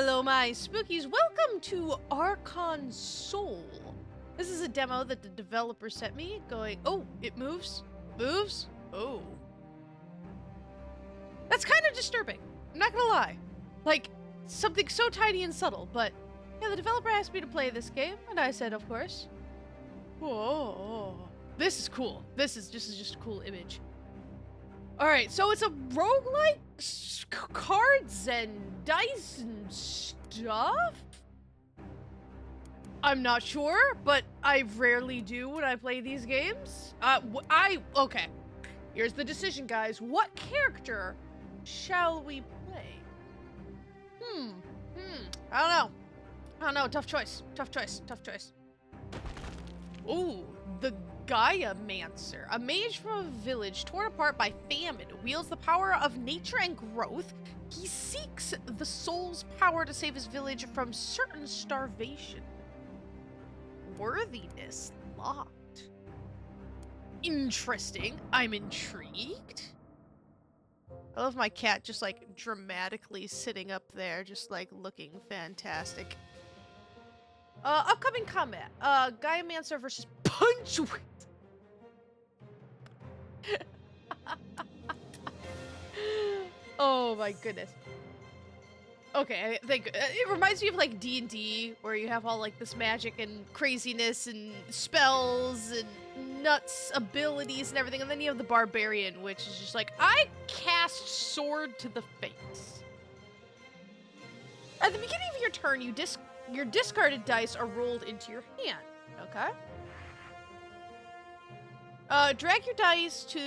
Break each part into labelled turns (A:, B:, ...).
A: Hello, my spookies. Welcome to Archon Soul. This is a demo that the developer sent me going, oh, it moves, moves, oh. That's kind of disturbing. I'm not gonna lie. Like, something so tiny and subtle, but yeah, the developer asked me to play this game, and I said, of course. Whoa. This is cool. This is just a cool image. Alright, so it's a roguelike cards and dice and stuff? I'm not sure, but I rarely do when I play these games. Okay. Here's the decision, guys. What character shall we play? I don't know. Tough choice. Ooh, the Gaia-mancer, a mage from a village torn apart by famine, wields the power of nature and growth. He seeks the soul's power to save his village from certain starvation. Worthiness locked. Interesting. I'm intrigued. I love my cat just like dramatically sitting up there, just like looking fantastic. Upcoming combat. Gaia-mancer versus Punchwit. Oh my goodness. Okay, I think it reminds me of like D&D, where you have all like this magic and craziness and spells and nuts abilities and everything, and then you have the barbarian, which is just like, I cast sword to the face. At the beginning of your turn, your discarded dice are rolled into your hand, okay? Drag your dice to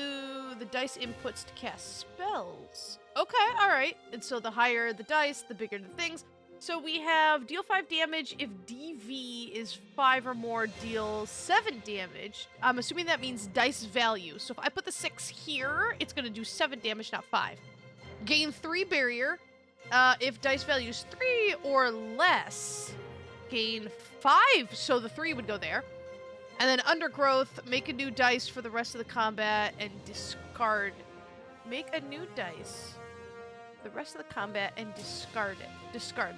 A: the dice inputs to cast spells. Okay, alright. And so the higher the dice, the bigger the things. So we have deal 5 damage if DV is 5 or more, deal 7 damage. I'm assuming that means dice value. So if I put the 6 here, it's going to do 7 damage, not 5. Gain 3 barrier. If dice value is 3 or less, gain 5. So the 3 would go there. And then undergrowth, make a new dice for the rest of the combat and discard. Make a new dice for the rest of the combat and discard it. Discard.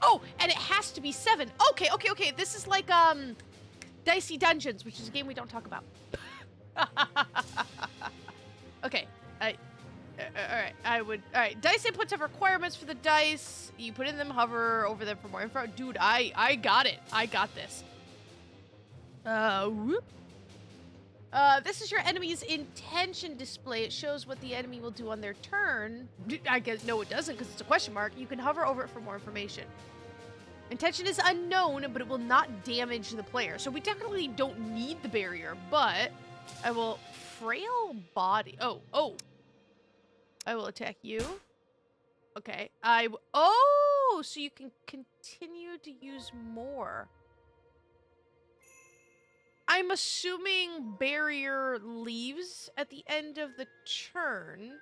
A: Oh, and it has to be 7. Okay. This is like Dicey Dungeons, which is a game we don't talk about. Okay. Alright, dice inputs have requirements for the dice. You put in them, hover over them for more info. Dude, I got it. I got this. Whoop. This is your enemy's intention display. It shows what the enemy will do on their turn. I guess, no it doesn't because it's a question mark. You can hover over it for more information. Intention is unknown, but it will not damage the player. So we definitely don't need the barrier, but I will frail body. Oh. I will attack you. Okay. Oh, so you can continue to use more. I'm assuming barrier leaves at the end of the turn.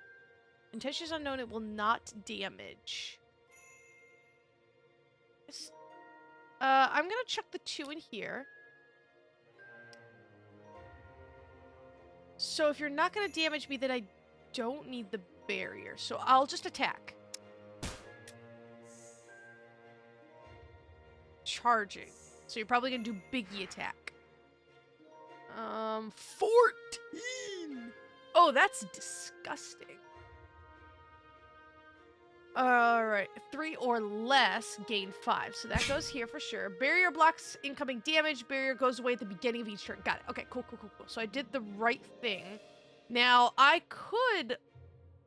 A: Intention is unknown, it will not damage. I'm gonna chuck the 2 in here. So if you're not gonna damage me, then I don't need the barrier. So I'll just attack. Charging. So you're probably gonna do biggie attack. 14! Oh, that's disgusting. Alright, 3 or less, gain 5. So that goes here for sure. Barrier blocks incoming damage. Barrier goes away at the beginning of each turn. Got it. Okay, cool. So I did the right thing. Now, I could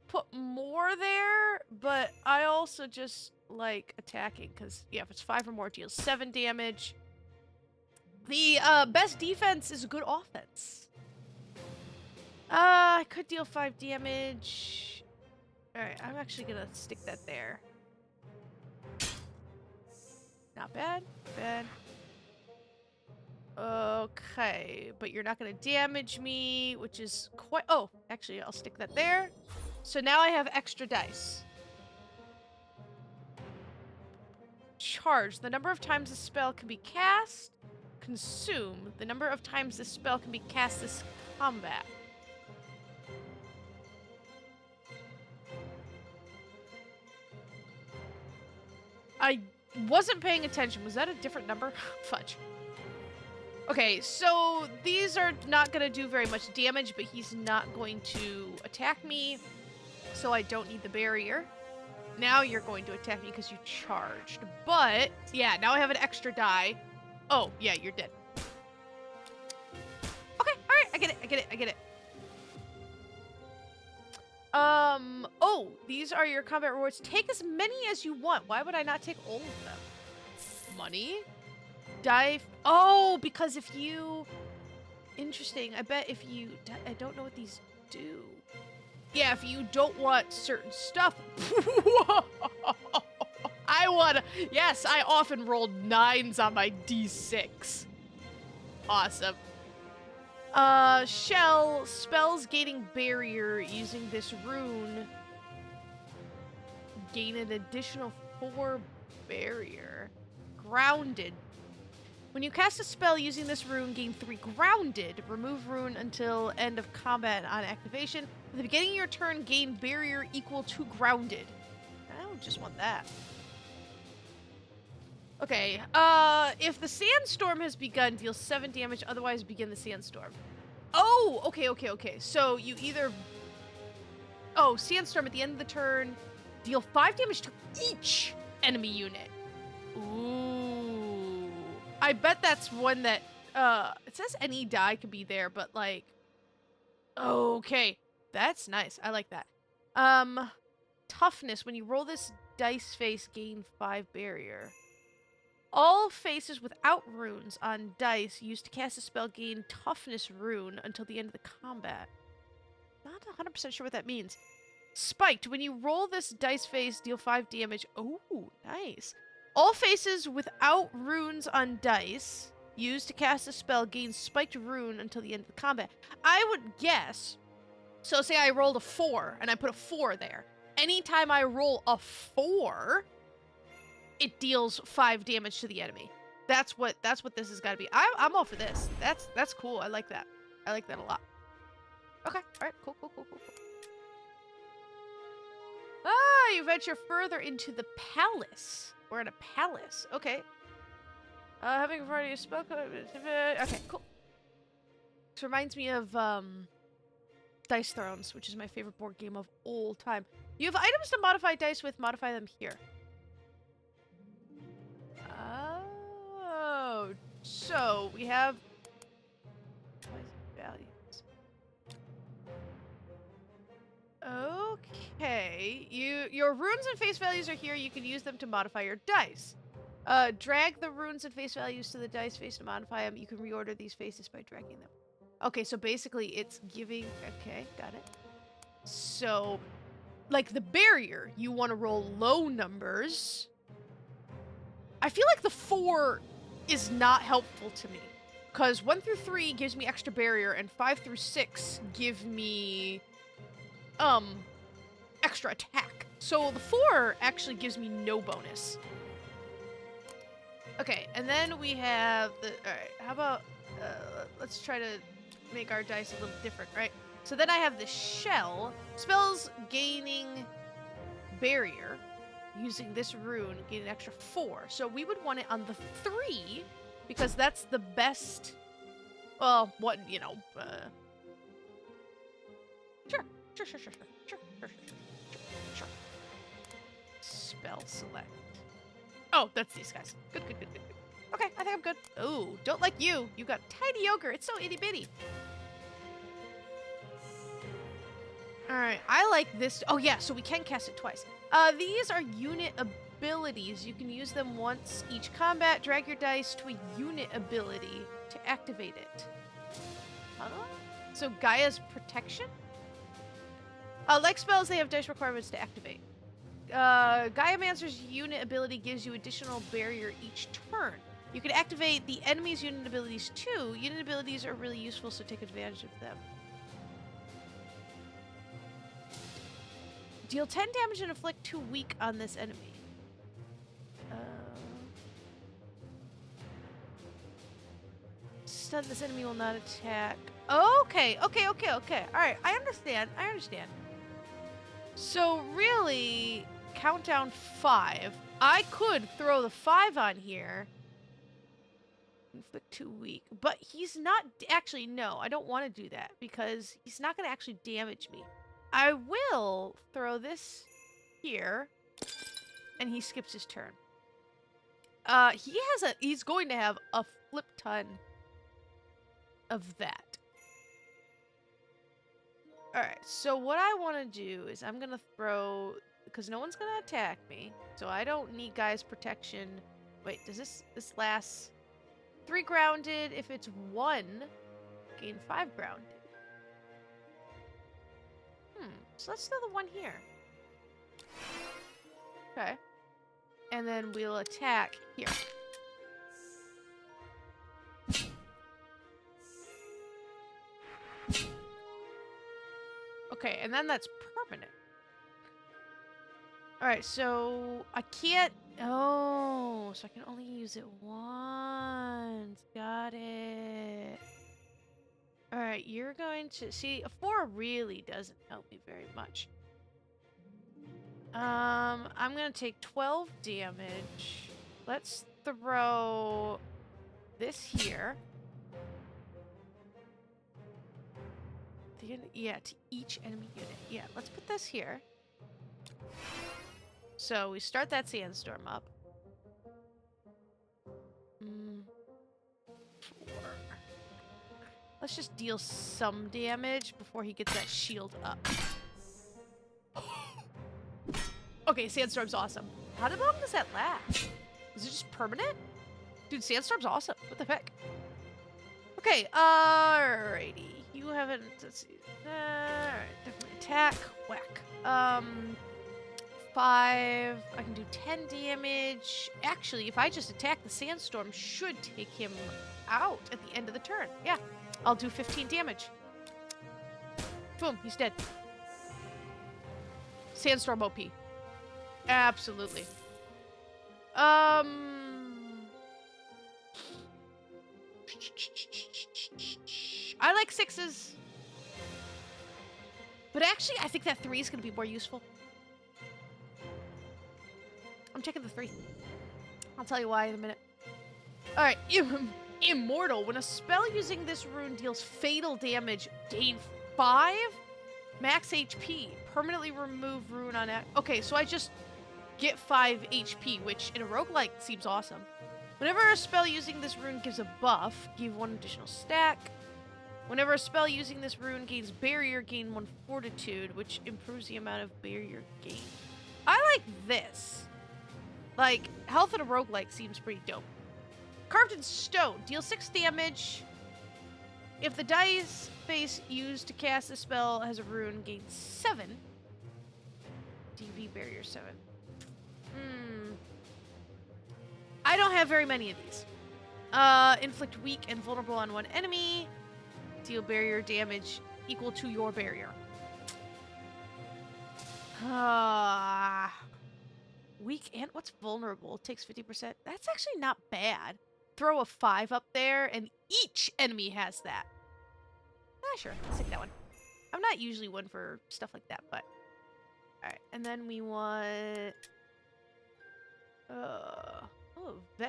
A: put more there, but I also just like attacking, because, yeah, if it's 5 or more, it deals 7 damage. The best defense is a good offense. I could deal 5 damage. Alright, I'm actually gonna stick that there. Not bad. Okay, but you're not gonna damage me, which is quite... Oh, actually, I'll stick that there. So now I have extra dice. Charge. The number of times a spell can be cast. Consume. The number of times this spell can be cast this combat. I wasn't paying attention. Was that a different number? Fudge. Okay, so these are not going to do very much damage, but he's not going to attack me, so I don't need the barrier. Now you're going to attack me because you charged. But, yeah, now I have an extra die. Oh, yeah, you're dead. Okay, alright, I get it. Oh, these are your combat rewards. Take as many as you want. Why would I not take all of them? Money? Dive. Oh, because if you... Interesting. I bet if you... I don't know what these do. Yeah, if you don't want certain stuff... I wanna... Yes, I often rolled 9s on my D6. Awesome. Shell. Spells gaining barrier using this rune. Gain an additional 4 barrier. Grounded. When you cast a spell using this rune, gain 3 grounded. Remove rune until end of combat on activation. At the beginning of your turn, gain barrier equal to grounded. I don't just want that. Okay, if the sandstorm has begun, deal 7 damage, otherwise begin the sandstorm. Oh, okay. So you either... Oh, sandstorm at the end of the turn, deal 5 damage to each enemy unit. Ooh. I bet that's one that, it says any die could be there, but like... Okay, that's nice. I like that. Toughness. When you roll this dice face, gain 5 barrier. All faces without runes on dice used to cast a spell gain toughness rune until the end of the combat. Not 100% sure what that means. Spiked. When you roll this dice face, deal 5 damage. Oh, nice. All faces without runes on dice used to cast a spell gain spiked rune until the end of the combat. I would guess. So say I rolled a 4 and I put a 4 there. Anytime I roll a 4... it deals 5 damage to the enemy. That's what this has got to be. I'm all for this. That's cool. I like that. I like that a lot. Okay. All right. Cool. Ah, you venture further into the palace. We're in a palace. Okay. Having a variety of spell. Okay. Cool. This reminds me of Dice Thrones, which is my favorite board game of all time. You have items to modify dice with. Modify them here. Oh, so we have values. Okay, your runes and face values are here. You can use them to modify your dice. Drag the runes and face values to the dice face to modify them. You can reorder these faces by dragging them. Okay, so basically it's giving... Okay, got it. So, like the barrier, you want to roll low numbers. I feel like the 4 is not helpful to me. Because 1 through 3 gives me extra barrier, and 5 through 6 give me... extra attack. So the 4 actually gives me no bonus. Okay, and then we have the... Alright, how about... let's try to make our dice a little different, right? So then I have the shell. Spells gaining barrier. Using this rune, gain an extra 4. So we would want it on the 3, because that's the best... Well, what, you know... Sure. Spell select. Oh, that's these guys. Good. Okay, I think I'm good. Oh, don't like you. You got tiny ogre. It's so itty-bitty. Alright, I like this. Oh, yeah, so we can cast it twice. These are unit abilities. You can use them once each combat. Drag your dice to a unit ability to activate it. Huh? So Gaia's protection? Like spells, they have dice requirements to activate. Gaiamancer's unit ability gives you additional barrier each turn. You can activate the enemy's unit abilities too. Unit abilities are really useful, so take advantage of them. Deal 10 damage and inflict 2 weak on this enemy. Stun this enemy will not attack. Okay. Alright, I understand. So really, countdown 5. I could throw the 5 on here. Inflict 2 weak. But he's not... Actually, no. I don't want to do that because he's not going to actually damage me. I will throw this here. And he skips his turn. He's going to have a flip ton of that. Alright, so what I want to do is I'm going to throw... Because no one's going to attack me. So I don't need guys' protection. Wait, does this last... 3 grounded. If it's 1, gain 5 grounded. So let's throw the 1 here. Okay. And then we'll attack here. Okay, and then that's permanent. Alright, so I can't... Oh, so I can only use it once. Got it. Alright, you're going to... See, a 4 really doesn't help me very much. I'm going to take 12 damage. Let's throw this here. Yeah, to each enemy unit. Yeah, let's put this here. So we start that sandstorm up. 4. Let's just deal some damage before he gets that shield up. Okay, sandstorm's awesome. How long does that last? Is it just permanent? Dude, sandstorm's awesome. What the heck? Okay, alrighty. You haven't... Let's see. Alright, definitely attack. Whack. 5. I can do 10 damage. Actually, if I just attack, the sandstorm should take him out at the end of the turn. Yeah, I'll do 15 damage. Boom, he's dead. Sandstorm OP. Absolutely. I like 6s. But actually, I think that 3 is going to be more useful. I'm checking the 3. I'll tell you why in a minute. Alright, Immortal. When a spell using this rune deals fatal damage, gain 5 max HP. Permanently remove rune on it. Okay, so I just get 5 HP, which in a roguelike seems awesome. Whenever a spell using this rune gives a buff, give 1 additional stack. Whenever a spell using this rune gains barrier, gain 1 fortitude, which improves the amount of barrier gain. I like this. Like, health in a roguelike seems pretty dope. Carved in stone. Deal 6 damage. If the dice face used to cast the spell has a rune, gain 7. DV barrier 7. I don't have very many of these. Inflict weak and vulnerable on 1 enemy. Deal barrier damage equal to your barrier. Weak and what's vulnerable? Takes 50%. That's actually not bad. Throw a 5 up there, and each enemy has that. Sure. Let's take that one. I'm not usually one for stuff like that, but... Alright, and then we want...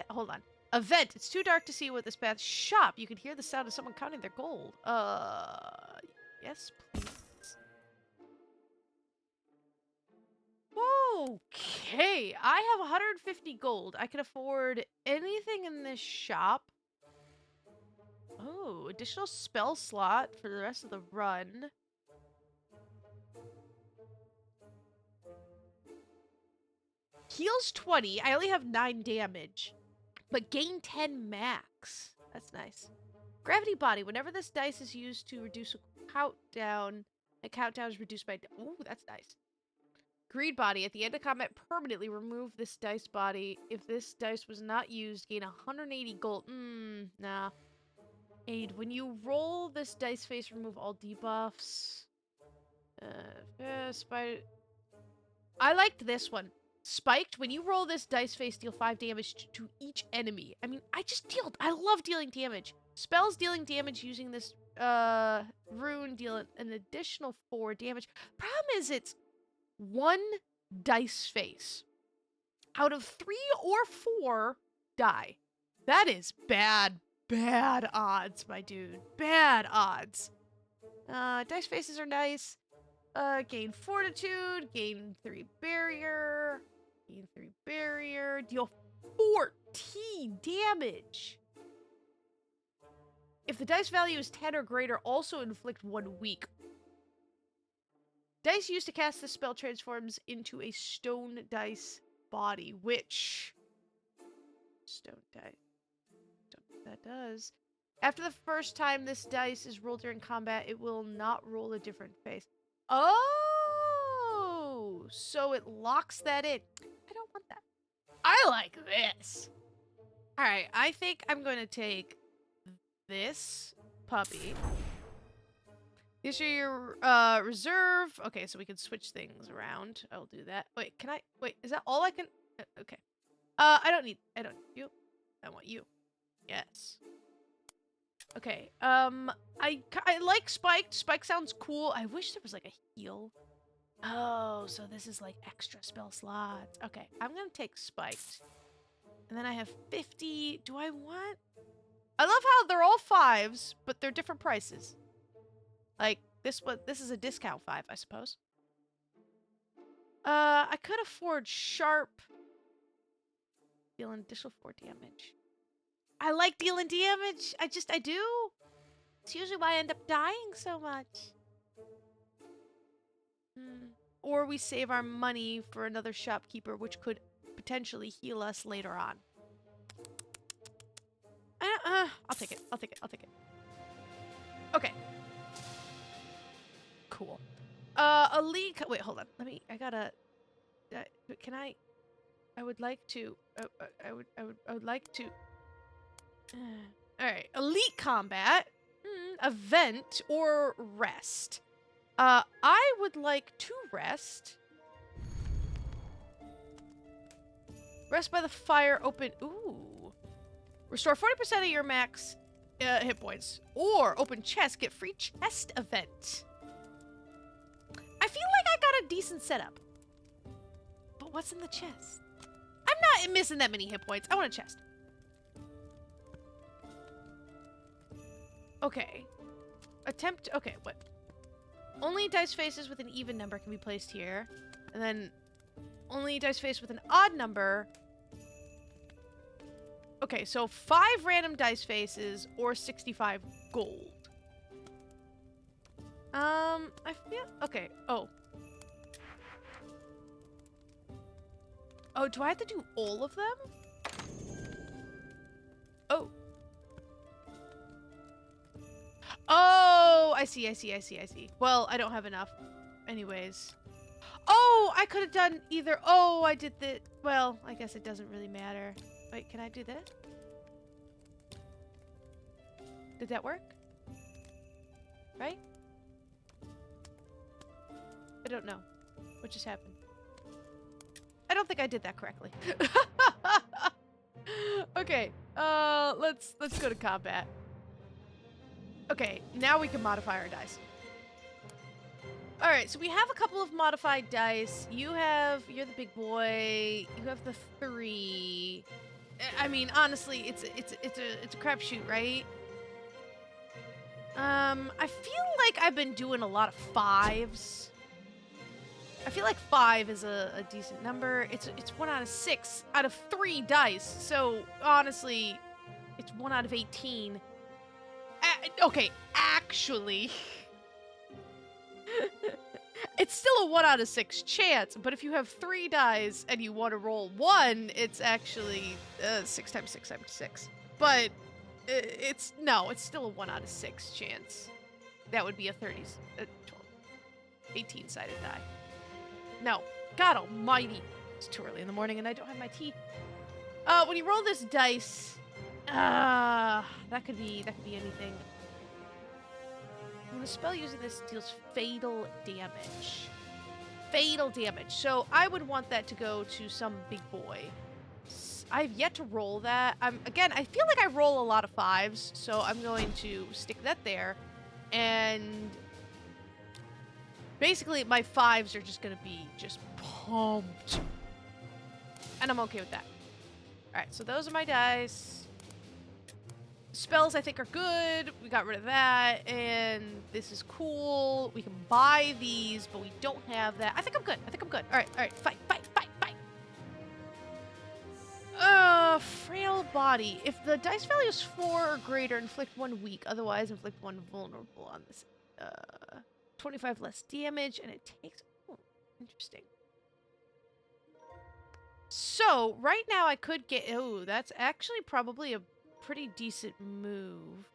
A: hold on. Event. It's too dark to see what this path. Shop. You can hear the sound of someone counting their gold. Yes, please. Okay. I have 150 gold. I can afford anything in this shop. Oh, additional spell slot for the rest of the run. Heals 20. I only have 9 damage. But gain 10 max. That's nice. Gravity body. Whenever this dice is used to reduce a countdown is reduced by... Ooh, that's nice. Greed body. At the end of combat, permanently remove this dice body. If this dice was not used, gain 180 gold. Nah. Aid. When you roll this dice face, remove all debuffs. I liked this one. Spiked. When you roll this dice face, deal 5 damage to each enemy. I mean, I love dealing damage. Spells dealing damage using this rune deal an additional 4 damage. Problem is it's 1 dice face out of 3 or 4 die. That is bad odds, my dude. Bad odds. Dice faces are nice. Gain fortitude, gain 3 barrier, gain 3 barrier, deal 14 damage. If the dice value is 10 or greater, also inflict 1 weak. Dice used to cast this spell transforms into a stone dice body, which... Stone dice. Don't know what that does. After the first time this dice is rolled during combat, it will not roll a different face. Oh! So it locks that in. I don't want that. I like this. Alright, I think I'm going to take this puppy. These are your reserve. Okay, so we can switch things around. I'll do that. Wait, can I? Wait, is that all I can? Okay. I don't need you. I want you. Yes. Okay. I like Spiked. Spike sounds cool. I wish there was like a heal. Oh, so this is like extra spell slots. Okay, I'm gonna take Spiked. And then I have 50. Do I want? I love how they're all 5s, but they're different prices. Like this one, this is a discount 5, I suppose. I could afford Sharp. Dealing additional 4 damage. I like dealing damage. I do. It's usually why I end up dying so much. Or we save our money for another shopkeeper, which could potentially heal us later on. I'll take it. I'll take it. I'll take it. Okay. Cool. Elite. Wait, hold on. I gotta. Can I? I would like to. I would like to. All right. Elite combat, event, or rest. I would like to rest. Rest by the fire. Open. Ooh. Restore 40% of your max hit points. Or open chest. Get free chest event. I feel like I got a decent setup. But what's in the chest? I'm not missing that many hit points. I want a chest. Okay. Attempt. Okay, what? Only dice faces with an even number can be placed here. And then only dice face with an odd number. Okay, so 5 random dice faces or 65 gold. I feel... Okay, oh. Oh, do I have to do all of them? Oh. Oh, I see. Well, I don't have enough. Anyways. Oh, I could have done either. Oh, I did the... Well, I guess it doesn't really matter. Wait, can I do this? Did that work? Right? I don't know. What just happened? I don't think I did that correctly. Okay, let's go to combat. Okay, now we can modify our dice. Alright, so we have a couple of modified dice. You're the big boy. You have the 3. I mean, honestly, it's a crapshoot, right? I feel like I've been doing a lot of 5s. I feel like 5 is a decent number. It's 1 out of 6 out of 3 dice. So honestly, it's 1 out of 18. Okay, actually, it's still a 1 out of 6 chance. But if you have 3 dice and you want to roll 1, it's actually 6 times 6 times 6. But it's still a 1 out of 6 chance. That would be a 18-sided die. No, God almighty. It's too early in the morning and I don't have my tea. When you roll this dice, that could be anything. When a spell using this deals fatal damage. Fatal damage. So I would want that to go to some big boy. I've yet to roll that. Again, I feel like I roll a lot of 5s, so I'm going to stick that there. And Basically, my 5s are just going to be just pumped. And I'm okay with that. Alright, so those are my dice. Spells, I think, are good. We got rid of that. And this is cool. We can buy these, but we don't have that. I think I'm good. I think I'm good. Alright, alright. Fight, fight, fight, fight. Frail body. If the dice value is 4 or greater, inflict 1 weak. Otherwise, inflict 1 vulnerable on this. 25 less damage, and it takes... Oh, interesting. So, right now I could get... Oh, that's actually probably a pretty decent move.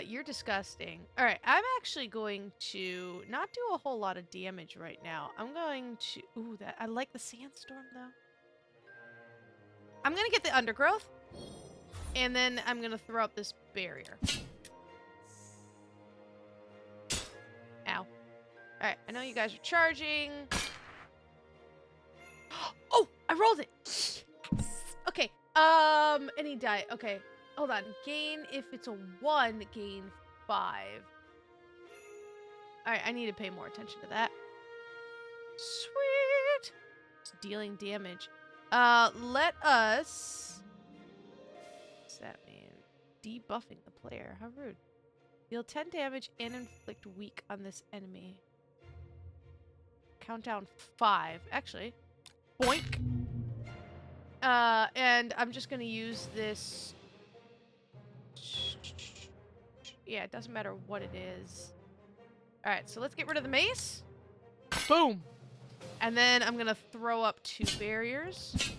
A: You're disgusting. Alright, I'm actually going to not do a whole lot of damage right now. I'm going to... Ooh, that I like the sandstorm, though. I'm gonna get the undergrowth, and then I'm gonna throw up this barrier. Ow. Alright, I know you guys are charging. Oh! I rolled it! Yes! Okay, any die. Okay, hold on. Gain, if it's a 1, gain 5. Alright, I need to pay more attention to that. Sweet! It's dealing damage. Let us... What's that mean? Debuffing the player. How rude. Deal 10 damage and inflict weak on this enemy. Countdown 5. Actually. Boink! And I'm just gonna use this... Yeah, it doesn't matter what it is. Alright, so let's get rid of the mace. Boom! And then I'm gonna throw up 2 barriers.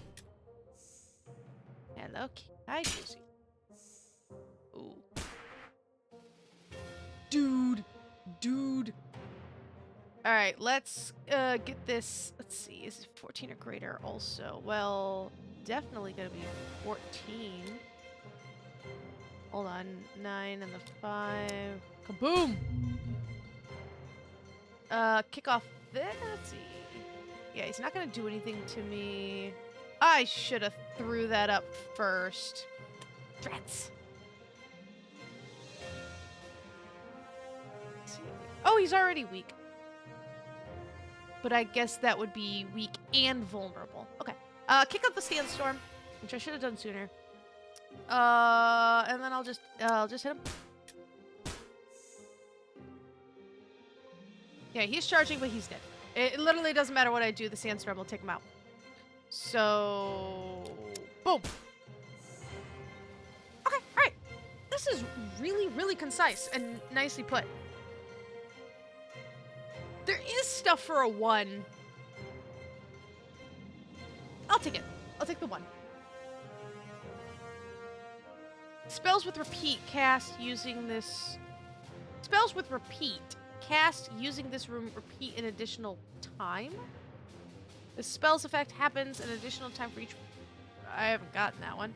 A: Hello, hi, Juicy. Ooh. Dude. Alright, let's get this. Let's see, is it 14 or greater also? Well, definitely gonna be 14. Hold on, 9 and the 5. Kaboom! Kick off this. Let's see. Yeah, he's not gonna do anything to me. I should have threw that up first. Drats. Oh, he's already weak. But I guess that would be weak and vulnerable. Okay. Kick up the sandstorm, which I should have done sooner. And then I'll just hit him. Yeah, he's charging, but he's dead. It literally doesn't matter what I do. The sandstorm will take him out. So, boom. Okay, all right. This is really, really concise and nicely put. There is stuff for a 1. I'll take it. I'll take the 1. Spells with repeat cast using this... Spells with repeat cast using this room repeat an additional time? The spell's effect happens an additional time for each... I haven't gotten that one.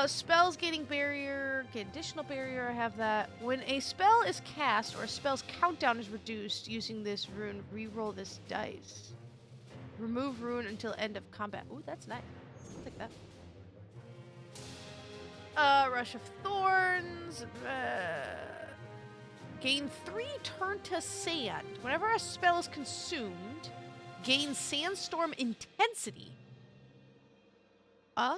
A: Spells gaining barrier, get additional barrier, I have that. When a spell is cast or a spell's countdown is reduced using this rune, re-roll this dice. Remove rune until end of combat. Ooh, that's nice. I'll take that. Rush of Thorns. Gain 3 turn to sand. Whenever a spell is consumed, gain sandstorm intensity. Oh.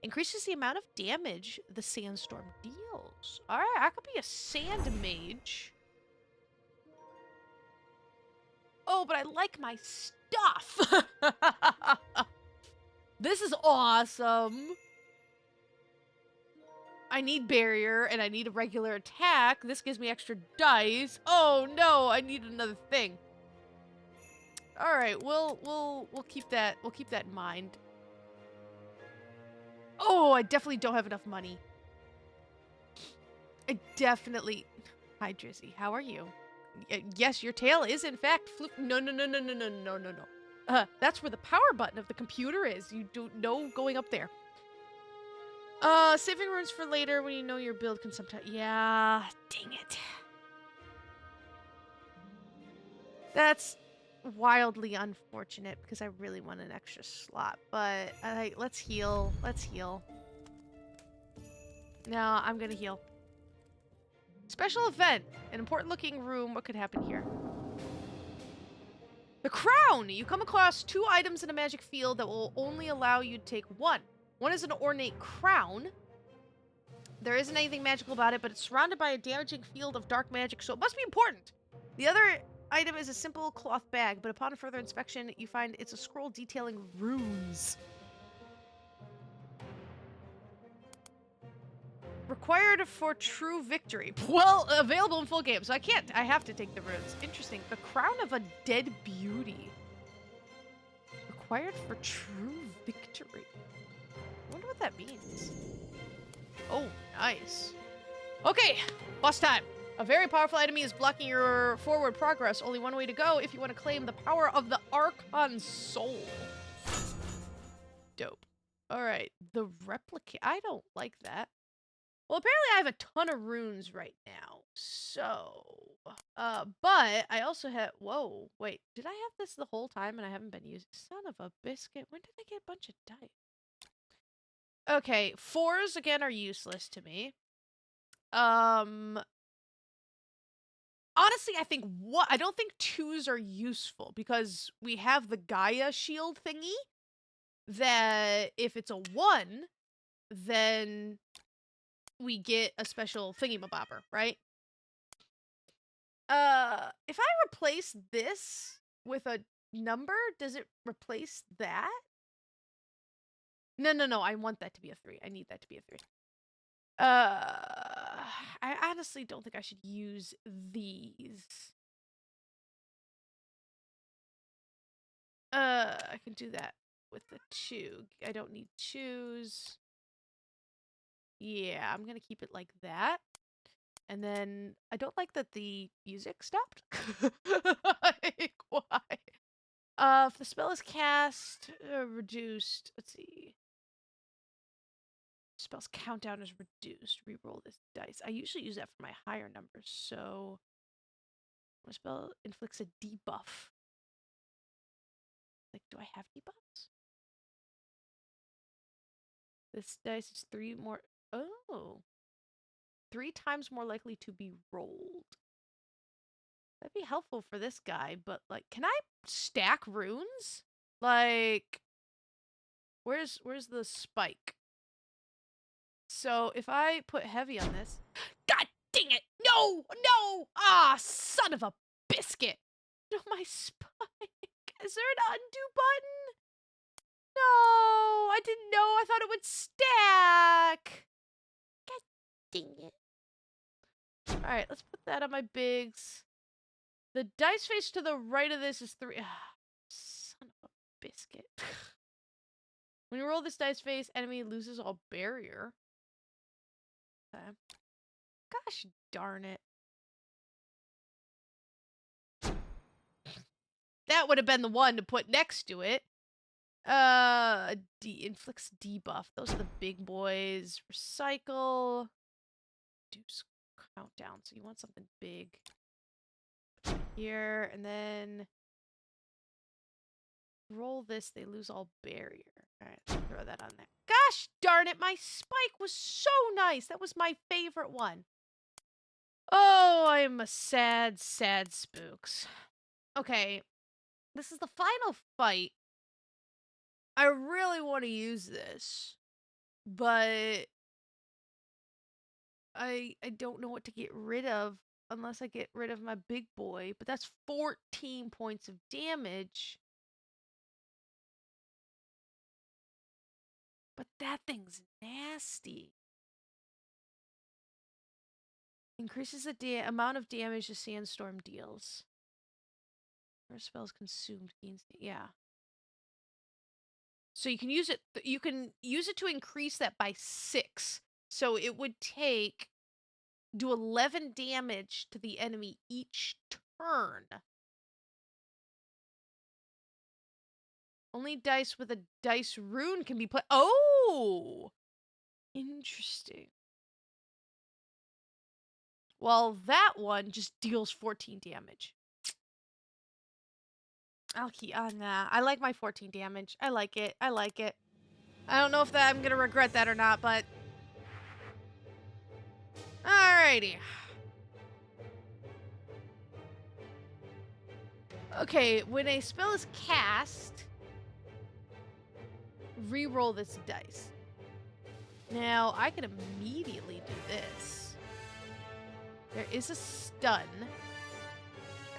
A: Increases the amount of damage the sandstorm deals. Alright, I could be a sand mage. Oh, but I like my stuff. This is awesome. I need barrier and I need a regular attack. This gives me extra dice. Oh no, I need another thing. All right, we'll keep that. We'll keep that in mind. Oh, I definitely don't have enough money. I definitely. Hi, Drizzy. How are you? Yes, your tail is in fact No. That's where the power button of the computer is. You don't know going up there. Saving runes for later when you know your build can sometimes... Yeah, dang it. That's wildly unfortunate because I really want an extra slot. But let's heal. Let's heal. No, I'm gonna heal. Special event. An important looking room. What could happen here? The crown! You come across 2 items in a magic field that will only allow you to take 1. One is an ornate crown. There isn't anything magical about it, but it's surrounded by a damaging field of dark magic, so it must be important. The other item is a simple cloth bag, but upon further inspection, you find it's a scroll detailing runes. Required for true victory. Well, available in full game, so I can't. I have to take the runes. Interesting. The crown of a dead beauty. Required for true victory. I wonder what that means. Oh, nice. Okay, boss time. A very powerful enemy is blocking your forward progress. Only one way to go if you want to claim the power of the Archon Soul. Dope. All right, the replicate. I don't like that. Well, apparently I have a ton of runes right now, so, but I also have, whoa, wait, did I have this the whole time and I haven't been using? Son of a biscuit, when did I get a bunch of dice? Okay, 4s, again, are useless to me. Honestly, I don't think 2s are useful, because we have the Gaia shield thingy, that if it's a 1, then we get a special thingy-mabobber, right? If I replace this with a number, does it replace that? No, I want that to be a 3. I need that to be a 3. I honestly don't think I should use these. I can do that with the 2. I don't need 2s. Yeah, I'm gonna keep it like that. And then I don't like that the music stopped. Like, why? If the spell is cast, reduced, let's see. Spell's countdown is reduced. Reroll this dice. I usually use that for my higher numbers, so my spell inflicts a debuff. Like, do I have debuffs? This dice is 3 more. Oh. 3 times more likely to be rolled. That'd be helpful for this guy, but like, can I stack runes? Like, where's the spike? So if I put heavy on this, God dang it! No! Ah, son of a biscuit! No, my spike. Is there an undo button? No, I didn't know. I thought it would stack. God dang it. All right, let's put that on my bigs. The dice face to the right of this is 3. Son of a biscuit. When you roll this dice face, enemy loses all barrier. Okay. Gosh darn it. That would have been the one to put next to it. Inflicts debuff. Those are the big boys. Recycle. Reduce countdown. So you want something big. Here, and then roll this. They lose all barrier. All right, let's throw that on there. Gosh darn it, my spike was so nice. That was my favorite one. Oh, I am a sad, sad spooks. Okay, this is the final fight. I really want to use this, but I don't know what to get rid of unless I get rid of my big boy. But that's 14 points of damage. But that thing's nasty. Increases the amount of damage the sandstorm deals. First spell is consumed. Yeah. So you can use it. You can use it to increase that by 6. So it would do 11 damage to the enemy each turn. Only dice with a dice rune can be put. Oh, interesting. Well, that one just deals 14 damage. I'll keep on that. I like my 14 damage. I like it. I don't know if I'm gonna regret that or not, but Alrighty. Okay, when a spell is cast, re-roll this dice. Now, I can immediately do this. There is a stun.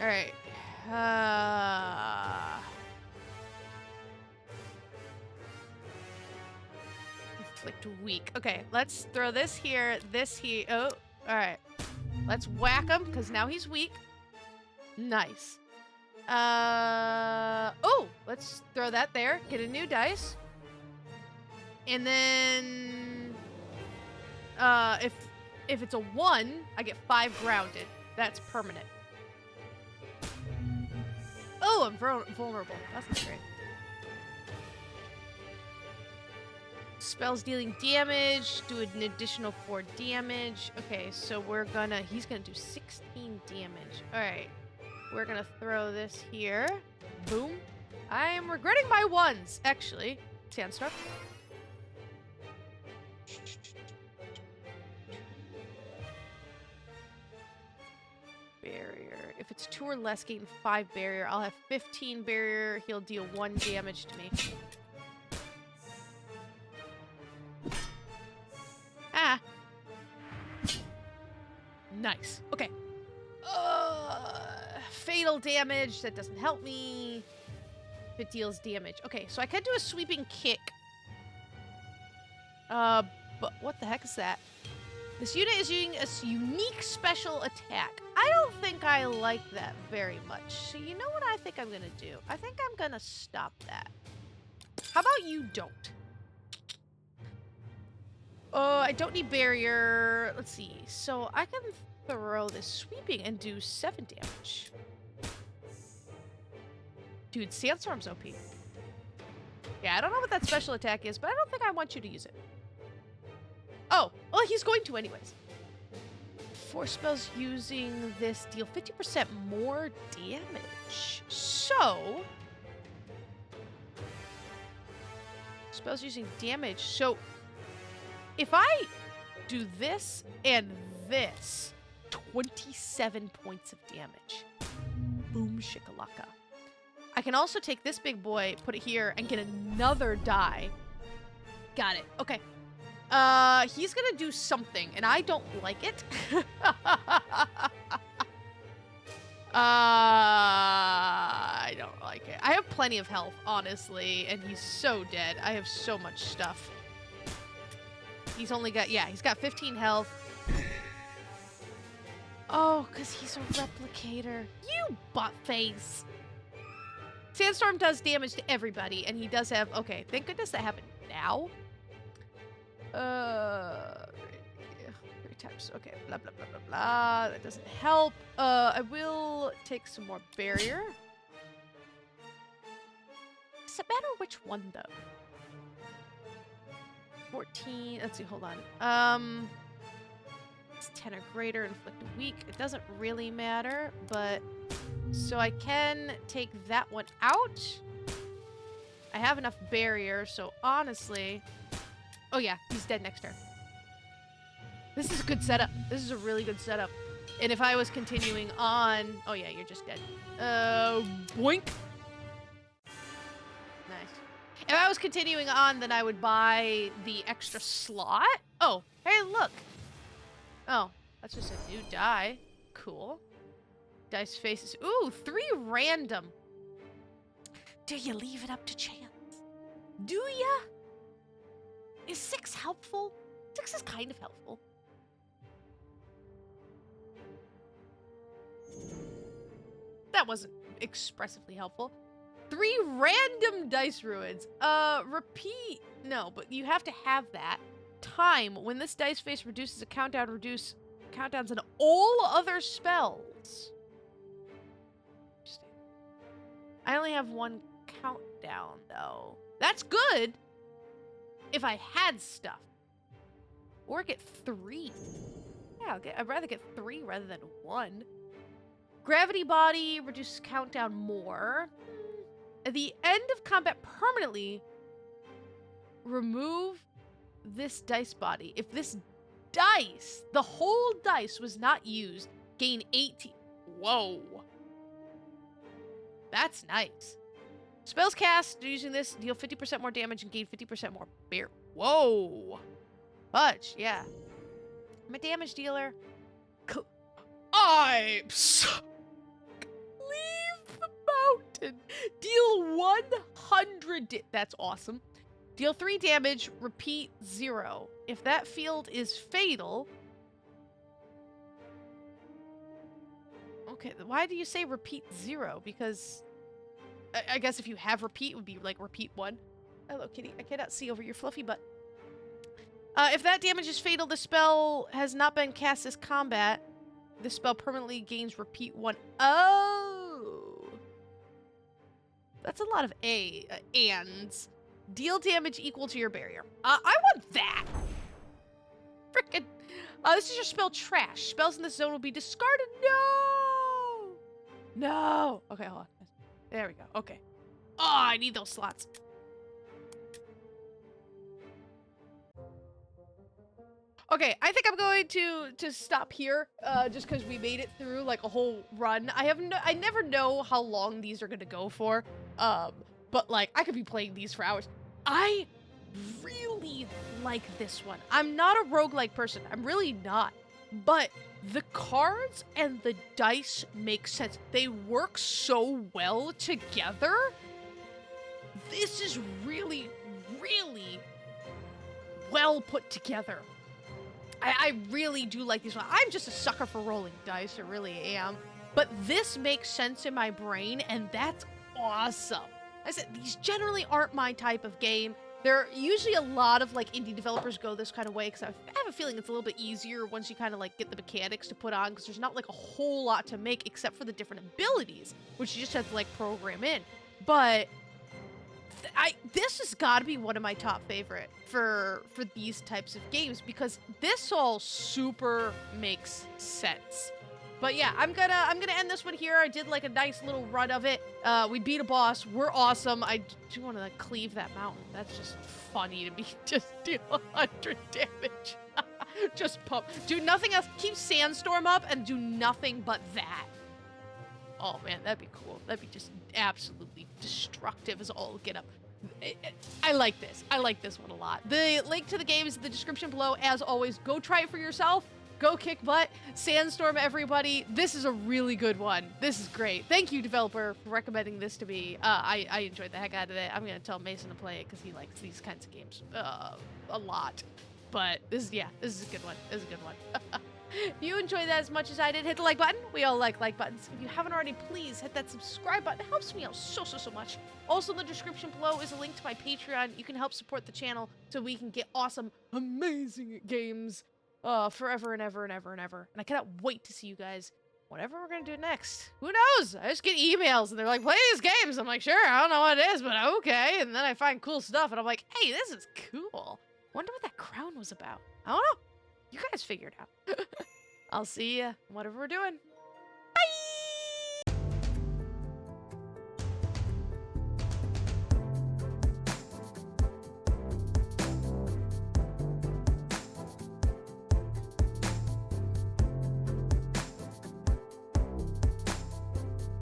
A: Alright. Inflict weak. Okay, let's throw this here, this here. Oh, alright. Let's whack him, because now he's weak. Nice. Oh, let's throw that there. Get a new dice. And then, if it's a 1, I get 5 grounded. That's permanent. Oh, I'm vulnerable. That's not great. Spells dealing damage. Do an additional 4 damage. Okay, so he's gonna do 16 damage. All right. We're gonna throw this here. Boom. I am regretting my 1s, actually. Sandstorm. Barrier. If it's 2 or less, gain 5 barrier. I'll have 15 barrier. He'll deal 1 damage to me. Ah. Nice. Okay. Fatal damage. That doesn't help me. If it deals damage. Okay, so I could do a sweeping kick. But what the heck is that? This unit is using a unique special attack. I don't think I like that very much. So you know what I think I'm gonna do? I think I'm gonna stop that. How about you don't? Oh, I don't need barrier. Let's see. So I can throw this sweeping and do 7 damage. Dude, Sandstorm's OP. Yeah, I don't know what that special attack is, but I don't think I want you to use it. Oh, well, he's going to anyways. 4 spells using this deal 50% more damage. So, spells using damage. So, if I do this and this, 27 points of damage. Boom shikalaka. I can also take this big boy, put it here, and get another die. Got it. Okay. He's gonna do something, and I don't like it. I don't like it. I have plenty of health, honestly, and he's so dead. I have so much stuff. He's only got, yeah, he's got 15 health. Oh, because he's a replicator. You buttface. Sandstorm does damage to everybody, and he does have, okay, thank goodness that happened now. 3 times. Okay, blah, blah, blah, blah, blah. That doesn't help. I will take some more barrier. Does it matter which one, though? 14. Let's see, hold on. It's 10 or greater, inflict a weak. It doesn't really matter, but... So I can take that one out. I have enough barrier, so honestly... Oh yeah, he's dead next turn. This is a good setup. This is a really good setup. And if I was continuing on... Oh yeah, you're just dead. Boink. Nice. If I was continuing on, then I would buy the extra slot. Oh, hey, look. Oh, that's just a new die. Cool. Dice faces. Ooh, 3 random. Do you leave it up to chance? Do ya? Is 6 helpful? 6 is kind of helpful. That wasn't expressively helpful. 3 random dice ruins. Repeat. No, but you have to have that. Time. When this dice face reduces a countdown, reduce countdowns on all other spells. I only have 1 countdown, though. That's good. If I had stuff. Or get 3. Yeah, I'd rather get 3 rather than 1. Gravity body reduces countdown more. At the end of combat permanently, remove this dice body. If this dice, the whole dice was not used, gain 18. Whoa. That's nice. Spells cast using this deal 50% more damage and gain 50% more bear. Whoa. Fudge, yeah. I'm a damage dealer. Leave the mountain. Deal 100. That's awesome. Deal 3 damage, repeat 0. If that field is fatal... Okay, why do you say repeat 0? Because I guess if you have repeat, it would be like repeat 1. Hello, kitty. I cannot see over your fluffy butt. If that damage is fatal, the spell has not been cast as combat. The spell permanently gains repeat 1. Oh! That's a lot of ands. Deal damage equal to your barrier. I want that! Frickin'. This is your spell trash. Spells in this zone will be discarded. No! No! Okay, hold on. There we go. Okay. Oh, I need those slots. Okay, I think I'm going to stop here, just because we made it through like a whole run. I never know how long these are gonna go for, but like I could be playing these for hours. I really like this one. I'm not a roguelike person. I'm really not, but the cards and the dice make sense. They work so well together. This is really, really well put together. I really do like these ones. I'm just a sucker for rolling dice, I really am. But this makes sense in my brain, and that's awesome. I said, these generally aren't my type of game. There are usually a lot of like indie developers go this kind of way, because I have a feeling it's a little bit easier once you kind of like get the mechanics to put on, because there's not like a whole lot to make except for the different abilities, which you just have to like program in. But this has got to be one of my top favorite for these types of games, because this all super makes sense. But yeah, I'm gonna end this one here. I did like a nice little run of it. We beat a boss. We're awesome. I do want to like, cleave that mountain. That's just funny to me. Just deal 100 damage. Just pump. Do nothing else. Keep Sandstorm up and do nothing but that. Oh man, that'd be cool. That'd be just absolutely destructive as all get up. I like this. I like this one a lot. The link to the game is in the description below. As always, go try it for yourself. Go kick butt. Sandstorm, everybody. This is a really good one. This is great. Thank you, developer, for recommending this to me. I enjoyed the heck out of it. I'm going to tell Mason to play it because he likes these kinds of games a lot. But this is a good one. This is a good one. If you enjoyed that as much as I did, hit the like button. We all like buttons. If you haven't already, please hit that subscribe button. It helps me out so much. Also, in the description below is a link to my Patreon. You can help support the channel so we can get awesome, amazing games forever and ever and ever and ever. And I cannot wait to see you guys whatever we're going to do next. Who knows? I just get emails and they're like, play these games. I'm like, sure, I don't know what it is, but okay. And then I find cool stuff and I'm like, hey, this is cool. Wonder what that crown was about. I don't know. You guys figure it out. I'll see ya, whatever we're doing.